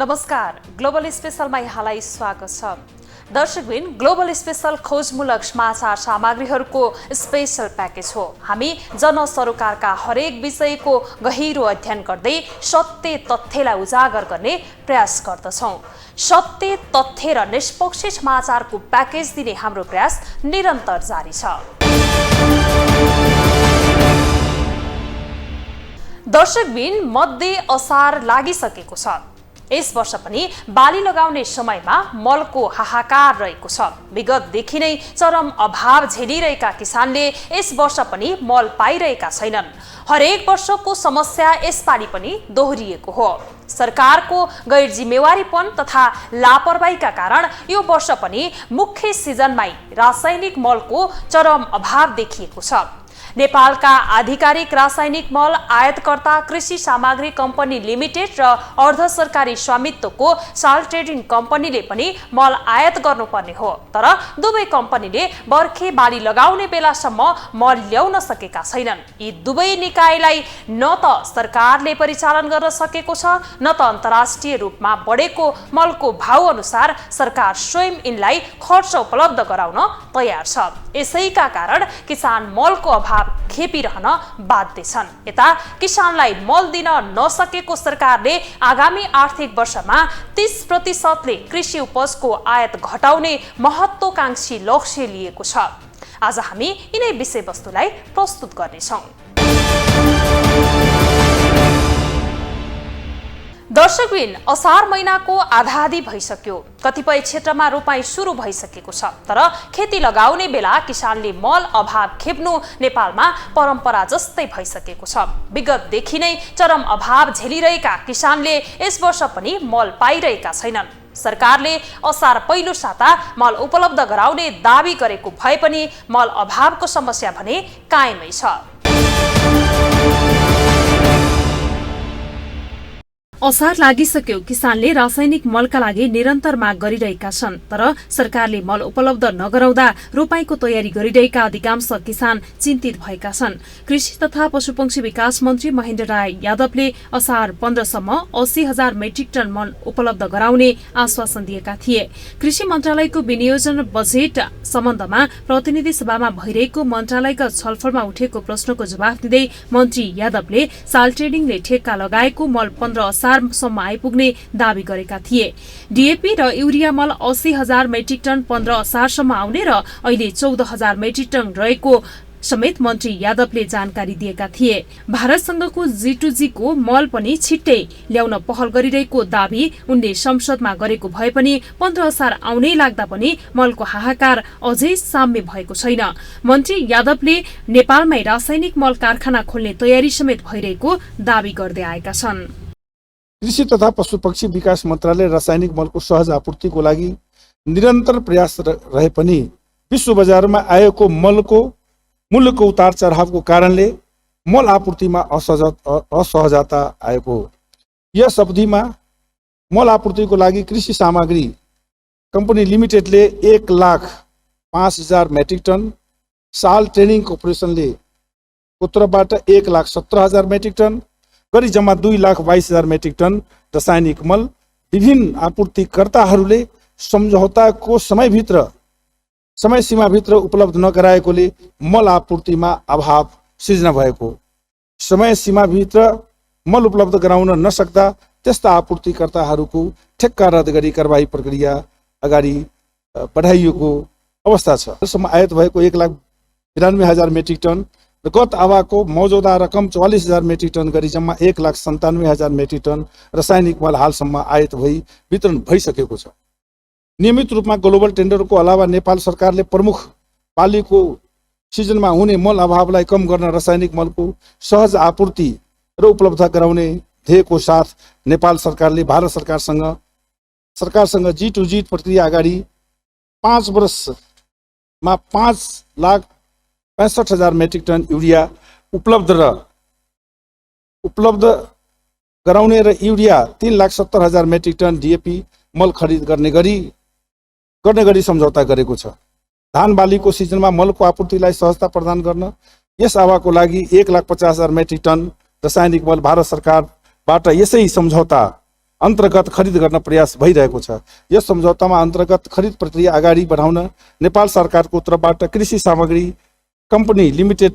नमस्कार, ग्लोबल स्पेशलमा यहाँलाई स्वागत छ। दर्शकबिन, ग्लोबल स्पेशल खोजमूलक समाचार सामग्रीहरूको स्पेशल प्याकेज हो। हामी जनसरोकारका हरेक विषयको गहिरो अध्ययन गर्दै सत्य तथ्यलाई उजागर गर्ने प्रयास गर्दछौँ। सत्य तथ्य र निष्पक्ष समाचारको प्याकेज दिने हाम्रो प्रयास निरन्तर जारी छ। दर्शकबिन, मध्य असार लागिसकेको छ। यस वर्ष पनि बाली लगाउने समयमा मलको हाहाकार रहेको छ। विगतदेखि नै चरम अभाव झेलिरहेका किसानले यस वर्ष पनि मल पाइरहेका छैनन्। हरेक वर्षको समस्या यसपालि पनि दोहोरिएको हो। सरकारको गैर जिम्मेवारीपन तथा लापरवाहीका कारण यो वर्ष पनि मुख्य सिजनमै रासायनिक मलको चरम अभाव देखिएको छ। नेपालका आधिकारिक रासायनिक मल आयातकर्ता कृषि सामग्री कम्पनी लिमिटेड र अर्ध सरकारी स्वामित्वको साल ट्रेडिङ कम्पनीले पनि मल आयात गर्नुपर्ने हो। तर दुवै कम्पनीले बर्खे बाली लगाउने बेलासम्म मल ल्याउन सकेका छैनन्। यी दुवै निकायलाई न त सरकारले परिचालन गर्न सकेको छ, न त अन्तर्राष्ट्रिय रूपमा बढेको मलको भाउ अनुसार सरकार स्वयं यिनलाई खर्च उपलब्ध गराउन तयार छ। यसैका कारण किसान मलको अभाव खेपिरहन बाध्य छन्। यता किसानलाई मल दिन नसकेको सरकारले आगामी आर्थिक वर्षमा 30% कृषि उपजको आयात घटाउने महत्त्वकांक्षी लक्ष्य लिएको छ। आज हामी यिनै विषयवस्तुलाई प्रस्तुत गर्नेछौँ। दर्शकबिन, असार महिनाको आधाआधी भइसक्यो। कतिपय क्षेत्रमा रोपाई सुरु भइसकेको छ। तर खेती लगाउने बेला किसानले मल अभाव खेप्नु नेपालमा परम्परा जस्तै भइसकेको छ। विगतदेखि नै चरम अभाव झेलिरहेका किसानले यस वर्ष पनि मल पाइरहेका छैनन्। सरकारले असार पहिलो साता मल उपलब्ध गराउने दाबी गरेको भए पनि मल अभावको समस्या भने कायमै छ। असार लागिसक्यो। किसानले रासायनिक मलका लागि निरन्तर माग गरिरहेका छन्। तर सरकारले मल उपलब्ध नगराउँदा रोपाईको तयारी गरिरहेका अधिकांश किसान चिन्तित भएका छन्। कृषि तथा पशुपक्षी विकास मन्त्री महेन्द्र राय यादवले असार 15 सम्म 80,000 मेट्रिक टन मल उपलब्ध गराउने आश्वासन दिएका थिए। कृषि मन्त्रालयको विनियोजन बजेट सम्बन्धमा प्रतिनिधि सभामा भइरहेको मन्त्रालयका छलफलमा उठेको प्रश्नको जवाफ दिँदै मन्त्री यादवले साल ट्रेडिङले ठेक्का लगाएको मल 15 असारसम्म आइपुग्ने दावी गरेका थिए। डीएपी र युरिया मल 80,000 मेट्रिक टन 15 असारसम्म आउने र अहिले 14,000 मेट्रिक टन रहेको समेत मन्त्री यादवले जानकारी दिएका थिए। भारतसँगको G2G को मल पनि छिट्टै ल्याउन पहल गरिरहेको दावी उनले संसदमा गरेको भए पनि 15 असार आउनै लाग्दा पनि मलको हाहाकार अझै साम्य भएको छैन। मन्त्री यादवले नेपालमै रासायनिक मल कारखाना खोल्ने तयारी समेत भइरहेको दावी गर्दै आएका छन्। कृषि तथा पशुपक्षी विकास मन्त्रालय रासायनिक मलको सहज आपूर्तिको लागि निरन्तर प्रयास रहे पनि विश्व बजारमा आएको मलको मूल्यको उतार चढावको कारणले मल आपूर्तिमा असहजता आएको। यस अवधिमा मल आपूर्तिको लागि कृषि सामग्री कम्पनी लिमिटेडले 1,05,000 मेट्रिक टन, साल ट्रेनिङ कर्पोरेसनले तर्फबाट 1,17,000 मेट्रिक टन गरी जम्मा 2,22,000 मेट्रिक टन रासायनिक मल विभिन्न आपूर्तिकर्ताहरूले सम्झौताको समय सीमाभित्र उपलब्ध नगराएकोले मल आपूर्तिमा अभाव सिर्जना भएको। समय सीमाभित्र मल उपलब्ध गराउन नसक्दा त्यस्ता आपूर्तिकर्ताहरूको ठेक्का रद्द गरी कारबाही प्रक्रिया अगाडि बढाइएको अवस्था छ। यसम्म आयात भएको 1,92,000 मेट्रिक टन र गत आवाको मौजूदा रकम 44,000 मेट्रिक टन गरी जम्मा 1,97,000 मेट्रिक टन रासायनिक मल हालसम्म आयात भई वितरण भइसकेको छ। नियमित रूपमा ग्लोबल टेन्डरको अलावा नेपाल सरकारले प्रमुख बालीको सिजनमा हुने मल अभावलाई कम गर्न रासायनिक मलको सहज आपूर्ति र उपलब्ध गराउने ध्येयको साथ नेपाल सरकारले भारत सरकारसँग G2G प्रक्रिया अगाडि 5 वर्षमा 5,65,000 मेट्रिक टन युरिया उपलब्ध गराउने र युरिया 3,70,000 मेट्रिक टन डीएपी मल खरिद गर्ने गरी सम्झौता गरेको छ। धान बालीको सिजनमा मलको आपूर्तिलाई सहजता प्रदान गर्न यस आवाको लागि 1,50,000 मेट्रिक टन रासायनिक मल भारत सरकारबाट यसै सम्झौता अन्तर्गत खरिद गर्न प्रयास भइरहेको छ। यस सम्झौतामा अन्तर्गत खरिद प्रक्रिया अगाडि बढाउन नेपाल सरकारको तर्फबाट कृषि सामग्री कम्पनी लिमिटेड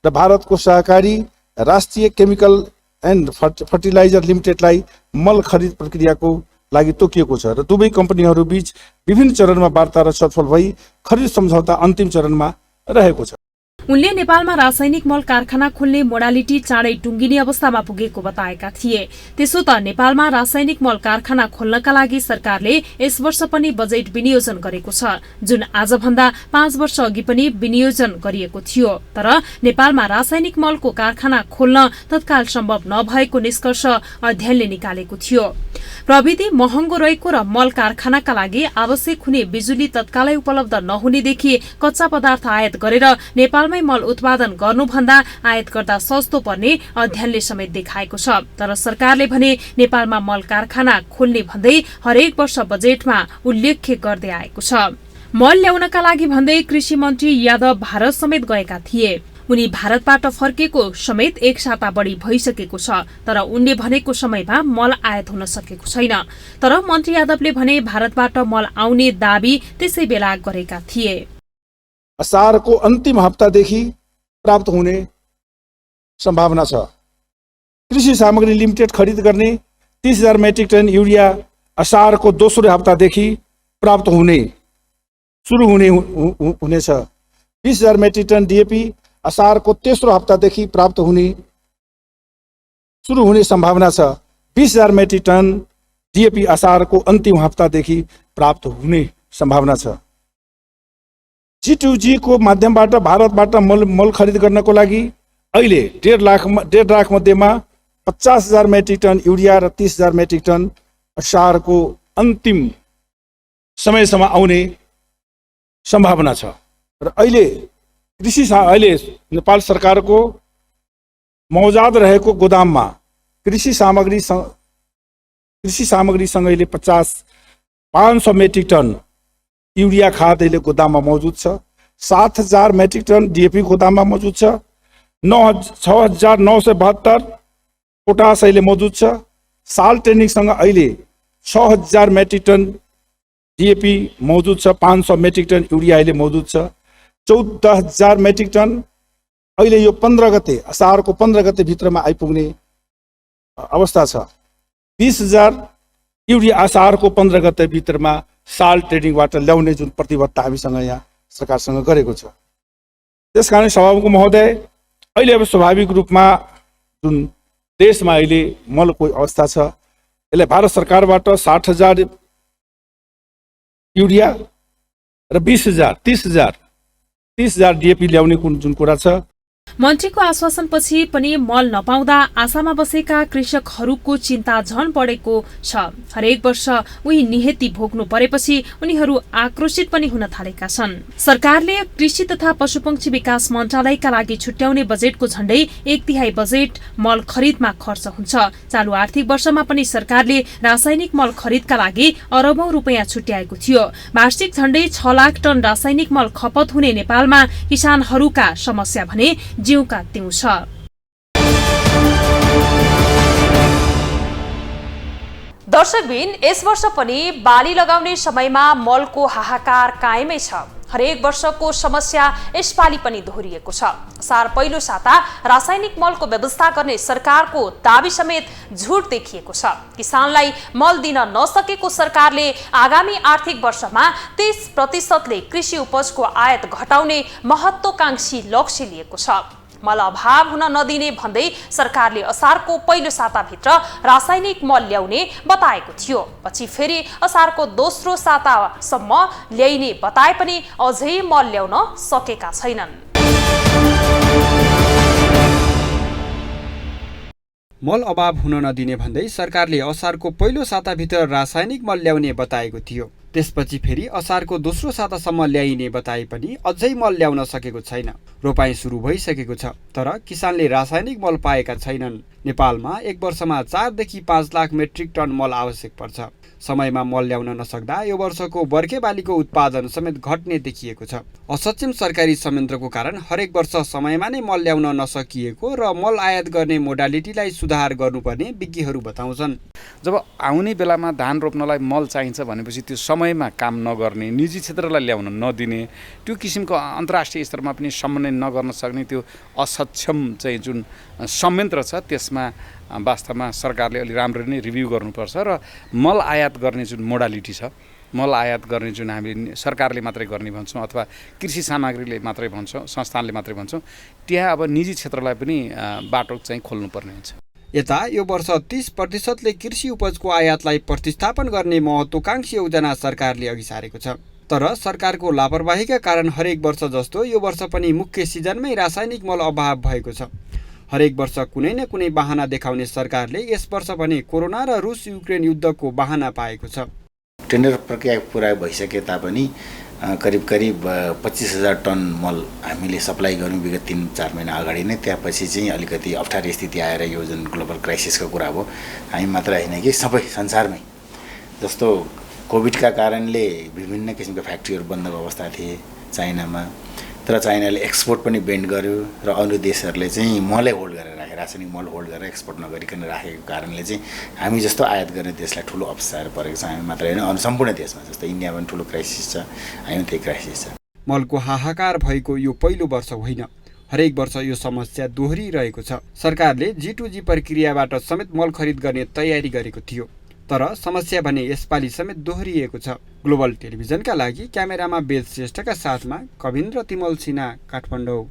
र भारतको सहकारी राष्ट्रिय केमिकल एन्ड फर्टिलाइजर लिमिटेडलाई मल खरिद प्रक्रियाको लागि तोकिएको छ र दुवै कम्पनीहरू बीच विभिन्न चरणमा वार्ता र छलफल भई खरिद सम्झौता अन्तिम चरणमा रहेको छ। उनले नेपालमा रासायनिक मल कारखाना खोल्ने मोडालिटी चाँडै टुङ्गिने अवस्थामा पुगेको बताएका थिए। त्यसो त नेपालमा रासायनिक मल कारखाना खोल्नका लागि सरकारले यस वर्ष पनि बजेट विनियोजन गरेको छ, जुन आजभन्दा 5 वर्ष अघि पनि विनियोजन गरिएको थियो। तर नेपालमा रासायनिक मलको कारखाना खोल्न तत्काल सम्भव नभएको निष्कर्ष अध्ययनले निकालेको थियो। प्रविधि महँगो रहेको र मल कारखानाका लागि आवश्यक हुने बिजुली तत्कालै उपलब्ध नहुनेदेखि कच्चा पदार्थ आयात गरेर नेपालमै मल उत्पादन गर्नुभन्दा आयात गर्दा सस्तो पर्ने अध्ययनले समेत देखाएको छ। तर सरकारले भने नेपालमा मल कारखाना खोल्ने भन्दै हरेक वर्ष बजेटमा उल्लेख गर्दै आएको छ। मल ल्याउनका लागि भन्दै कृषि मन्त्री यादव भारत समेत गएका थिए। उनी भारतबाट फर्केको समेत 1 साता बढी भइसकेको छ, तर उनले भनेको समयमा मल आयात हुन सकेको छैन। तर मन्त्री यादवले भने भारतबाट मल आउने दाबी त्यसै बेला गरेका थिए। असारको अन्तिम हप्तादेखि प्राप्त हुने सम्भावना छ। कृषि सामग्री लिमिटेड खरिद गर्ने 30,000 मेट्रिक टन युरिया असारको दोस्रो हप्तादेखि प्राप्त सुरु हुनेछ। 20,000 मेट्रिक टन डीएपी असारको तेस्रो हप्तादेखि प्राप्त सुरु हुने सम्भावना छ। 20,000 मेट्रिक टन डीएपी असारको अन्तिम हप्तादेखि प्राप्त हुने सम्भावना छ। G2G को माध्यमबाट भारतबाट मल खरिद गर्नको लागि अहिले 1.5 लाख मध्येमा 50,000 मेट्रिक टन युरिया र 30,000 मेट्रिक टन असारको अन्तिम समयसम्म आउने सम्भावना छ। र अहिले नेपाल सरकारको मौजाद रहेको गोदाममा कृषि सामग्रीसँग अहिले 500 मेट्रिक टन युरिया खाद अहिले गोदाममा मौजुद छ। 7,000 मेट्रिक टन डीएपी गोदाममा मौजुद छ। 6,972 पोटास अहिले मौजुद छ। साल ट्रेनिङसँग अहिले 6,000 मेट्रिक टन डीएपी मौजुद छ। 500 मेट्रिक टन युरिया अहिले मौजुद छ। 14,000 मेट्रिक टन अहिले यो 15 गते असारको 15 गते भित्रमा आइपुग्ने अवस्था छ। 20,000 युरिया असारको 15 गते भित्रमा साल ट्रेडिङबाट ल्याउने जुन प्रतिबद्धता हामीसँग यहाँ सरकारसँग गरेको छ। त्यसकारण सभामुख महोदय, अहिले अब स्वाभाविक रूपमा जुन देशमा अहिले मलको अवस्था छ, यसले भारत सरकारबाट 60,000 युरिया र 30,000 डीएपी ल्याउने जुन कुरा छ। मन्त्रीको आश्वासनपछि पनि मल नपाउँदा आशामा बसेका कृषकहरूको चिन्ता झन बढेको छ। हरेक वर्ष उही नियति भोग्नु परेपछि उनीहरू आक्रोशित पनि हुन थालेका छन्। सरकारले कृषि तथा पशुपक्षी विकास मन्त्रालयका लागि छुट्याउने बजेटको झण्डै 1/3 बजेट मल खरिदमा खर्च हुन्छ। चालु आर्थिक वर्षमा पनि सरकारले रासायनिक मल खरिदका लागि अरबौं रुपैयाँ छुट्याएको थियो। वार्षिक झण्डै 6 लाख टन रासायनिक मल खपत हुने नेपालमा किसानहरूका समस्या भने जिउका त्यौं छ। दर्शकबिन, यस वर्ष पनि बाली लगाउने समयमा मलको हाहाकार कायमै छ। हरेक वर्षको समस्या यसपालि पनि दोहोरिएको छ। असार पहिलो साता रासायनिक मलको व्यवस्था गर्ने सरकारको दाबी समेत झुट देखिएको छ। किसानलाई मल दिन नसकेको सरकारले आगामी आर्थिक वर्षमा 30% कृषि उपजको आयात घटाउने महत्त्वकांक्षी लक्ष्य लिएको छ। मल अभाव हुन नदिने भन्दै सरकारले असारको पहिलो साताभित्र रासायनिक मल ल्याउने बताएको थियो। पछि फेरि असारको दोस्रो सातासम्म ल्याइने बताए पनि अझै मल ल्याउन सकेका छैनन्। मल अभाव हुन नदिने भन्दै सरकारले असारको पहिलो साताभित्र रासायनिक मल ल्याउने बताएको थियो। त्यसपछि फेरि असारको दोस्रो सातासम्म ल्याइने बताए पनि अझै मल ल्याउन सकेको छैन। रोपाइँ सुरु भइसकेको छ, तर किसानले रासायनिक मल पाएका छैनन्। नेपालमा एक वर्षमा 4 देखि 5 लाख मेट्रिक टन मल आवश्यक पर्छ। समयमा मल ल्याउन नसक्दा यो वर्षको बर्खे बालीको उत्पादन समेत घट्ने देखिएको छ। असक्षम सरकारी संयन्त्रको कारण हरेक वर्ष समयमा नै मल ल्याउन नसकिएको र मल आयात गर्ने मोडालिटीलाई सुधार गर्नुपर्ने विज्ञहरू बताउँछन्। जब आउने बेलामा धान रोप्नलाई मल चाहिन्छ भनेपछि त्यो समयमा काम नगर्ने, निजी क्षेत्रलाई ल्याउन नदिने, त्यो किसिमको अन्तर्राष्ट्रिय स्तरमा पनि समन्वय नगर्न सक्ने त्यो असक्षम चाहिँ जुन संयन्त्र छ त्यसमा वास्तवमा सरकारले अलि राम्ररी नै रिभ्यू गर्नुपर्छ र मल आयात गर्ने जुन मोडालिटी छ, मल आयात गर्ने जुन हामीले सरकारले मात्रै गर्ने भन्छौँ अथवा कृषि सामग्रीले मात्रै भन्छौँ, संस्थानले मात्रै भन्छौँ, त्यहाँ अब निजी क्षेत्रलाई पनि बाटो चाहिँ खोल्नुपर्ने हुन्छ। यता यो वर्ष 30% कृषि उपजको आयातलाई प्रतिस्थापन गर्ने महत्त्वकांक्षी योजना सरकारले अघि सारेको छ। तर सरकारको लापरवाहीका कारण हरेक वर्ष जस्तो यो वर्ष पनि मुख्य सिजनमै रासायनिक मल अभाव भएको छ। हरेक वर्ष कुनै न कुनै बहाना देखाउने सरकारले यस वर्ष भने कोरोना र रुस युक्रेन युद्धको बहाना पाएको छ। टेन्डर प्रक्रिया पुरा भइसके तापनि करिब 25,000 टन मल हामीले सप्लाई गर्यौँ विगत 3-4 महिना अगाडि नै। त्यसपछि चाहिँ अलिकति अप्ठ्यारो स्थिति आएर यो जुन ग्लोबल क्राइसिसको कुरा हो, हामी मात्र होइन कि सबै संसारमै जस्तो कोभिडका कारणले विभिन्न किसिमका फ्याक्ट्रीहरू बन्दको अवस्था थिए चाइनामा, तर चाइनाले एक्सपोर्ट पनि बेन्ड गर्यो र अरू देशहरूले चाहिँ मलै होल्ड गरेर राखे, रासायनिक मल होल्ड गरेर एक्सपोर्ट नगरिकन राखेको कारणले चाहिँ हामी जस्तो आयात गर्ने देशलाई ठुलो अप्ठ्यारो परेको छ। हामी मात्र होइन, अरू सम्पूर्ण देशमा जस्तो इन्डियामा पनि ठुलो क्राइसिस छ, हामी त्यही क्राइसिस छ। मलको हाहाकार भएको यो पहिलो वर्ष होइन, हरेक वर्ष यो समस्या दोहोरिरहेको छ। सरकारले G2G प्रक्रियाबाट समेत मल खरिद गर्ने तयारी गरेको थियो, तर समस्या भने यसपालि समेत दोहोरिएको छ। ग्लोबल टेलिभिजनका लागि क्यामेरामा वेद श्रेष्ठका साथमा कविन्द्र तिमल सिन्हा, काठमाडौँ।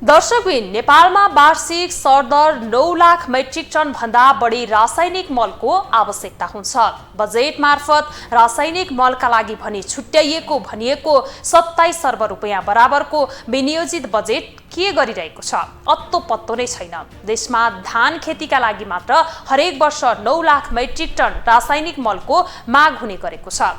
दर्शकबिन, नेपालमा वार्षिक सरदर 9 लाख मेट्रिक टन भन्दा बढी रासायनिक मलको आवश्यकता हुन्छ। बजेट मार्फत रासायनिक मलका लागि भनी छुट्याइएको भनिएको 27 अर्ब रुपैयाँ बराबरको विनियोजित बजेट के गरिरहेको छ अत्तो पत्तो नै छैन। देशमा धान खेतीका लागि मात्र हरेक वर्ष 9 लाख मेट्रिक टन रासायनिक मलको माग हुने गरेको छ।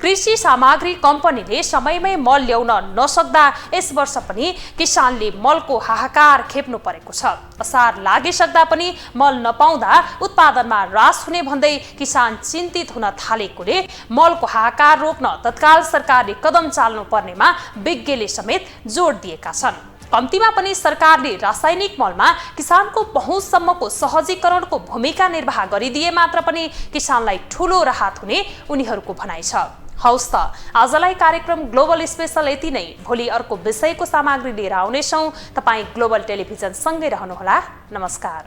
कृषि सामग्री कम्पनीले समयमै मल ल्याउन नसक्दा यस वर्ष पनि किसानले मलको हाहाकार खेप्नु परेको छ। असार लागिसक्दा पनि मल नपाउँदा उत्पादनमा ह्रास हुने भन्दै किसान चिन्तित हुन थालेकोले मलको हाहाकार रोक्न तत्काल सरकारले कदम चाल्नु पर्नेमा विज्ञले समेत जोड दिएका छन्। कम्तीमा पनि सरकारले रासायनिक मलमा किसानको पहुँचसम्मको सहजीकरणको भूमिका निर्वाह गरिदिए मात्र पनि किसानलाई ठूलो राहत हुने उनीहरूको भनाइ छ। हौस् त, आजलाई कार्यक्रम ग्लोबल स्पेशल यति नै। भोलि अर्को विषयको सामग्री लिएर आउनेछौँ। तपाईँ ग्लोबल टेलिभिजन सँगै रहनुहोला। नमस्कार।